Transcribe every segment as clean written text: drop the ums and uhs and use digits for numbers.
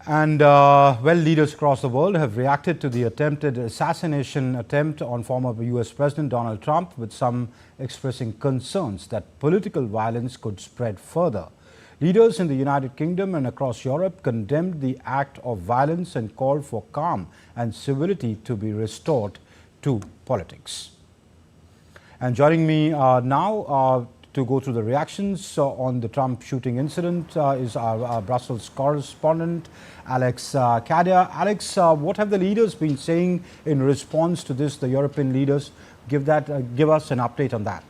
And leaders across the world have reacted to the attempted assassination attempt on former US President Donald Trump, with some expressing concerns that political violence could spread further. Leaders in the United Kingdom and across Europe condemned the act of violence and called for calm and civility to be restored to politics. And joining me now to go through the reactions on the Trump shooting incident is our Brussels correspondent, Alex Kadia. Alex, what have the leaders been saying in response to this, the European leaders? Give us an update on that.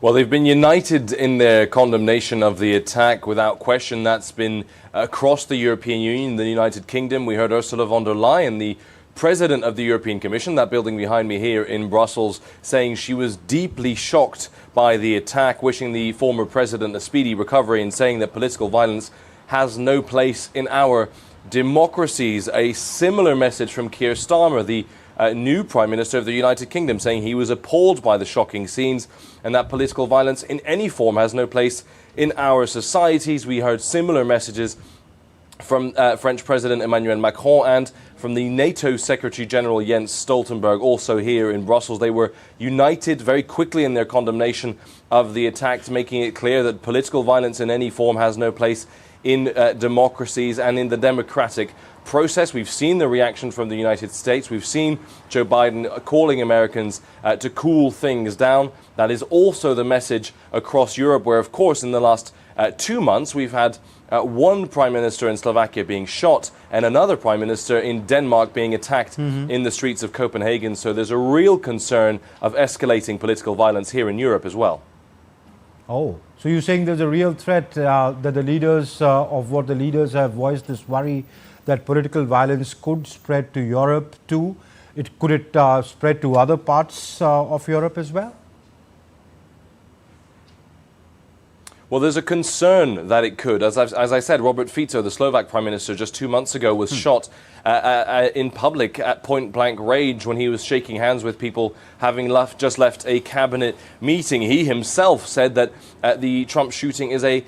Well, they've been united in their condemnation of the attack. Without question, that's been across the European Union, the United Kingdom. We heard Ursula von der Leyen, the President of the European Commission, that building behind me here in Brussels, saying she was deeply shocked by the attack, wishing the former president a speedy recovery and saying that political violence has no place in our democracies. A similar message from Keir Starmer, the new Prime Minister of the United Kingdom, saying he was appalled by the shocking scenes and that political violence in any form has no place in our societies. We heard similar messages from French President Emmanuel Macron and from the NATO Secretary General Jens Stoltenberg, also here in Brussels. They were united very quickly in their condemnation of the attacks, making it clear that political violence in any form has no place in democracies and in the democratic process. We've seen the reaction from the United States. We've seen Joe Biden calling Americans to cool things down. That is also the message across Europe, where, of course, in the last 2 months, we've had one prime minister in Slovakia being shot and another prime minister in Denmark being attacked in the streets of Copenhagen. So there's a real concern of escalating political violence here in Europe as well. Oh, so you're saying there's a real threat that the leaders have voiced this worry that political violence could spread to Europe too? Could it spread to other parts of Europe as well? Well, there's a concern that it could. As I said, Robert Fico, the Slovak Prime Minister, just 2 months ago was shot in public at point-blank range when he was shaking hands with people having just left a cabinet meeting. He himself said that the Trump shooting is a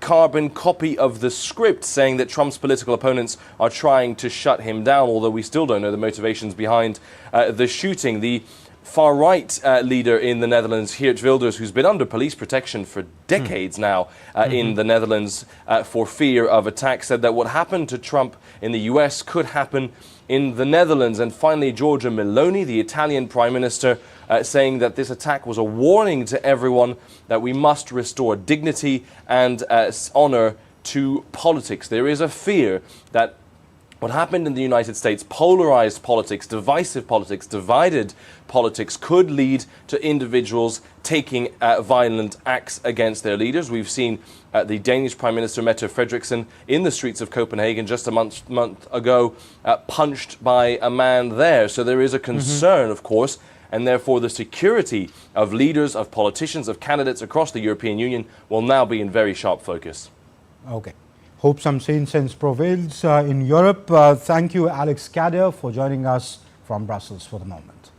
carbon copy of the script, saying that Trump's political opponents are trying to shut him down, although we still don't know the motivations behind the shooting. The far-right leader in the Netherlands, Geert Wilders, who's been under police protection for decades now in the Netherlands for fear of attack, said that what happened to Trump in the US could happen in the Netherlands. And finally, Giorgia Meloni, the Italian Prime Minister, saying that this attack was a warning to everyone that we must restore dignity and honor to politics. There is a fear that what happened in the United States, polarized politics, divisive politics, divided politics, could lead to individuals taking violent acts against their leaders. We've seen the Danish Prime Minister Mette Frederiksen in the streets of Copenhagen just a month ago, punched by a man there. So there is a concern, of course, and therefore the security of leaders, of politicians, of candidates across the European Union will now be in very sharp focus. Okay. Hope some sane sense prevails in Europe. Thank you, Alex Kadia, for joining us from Brussels for the moment.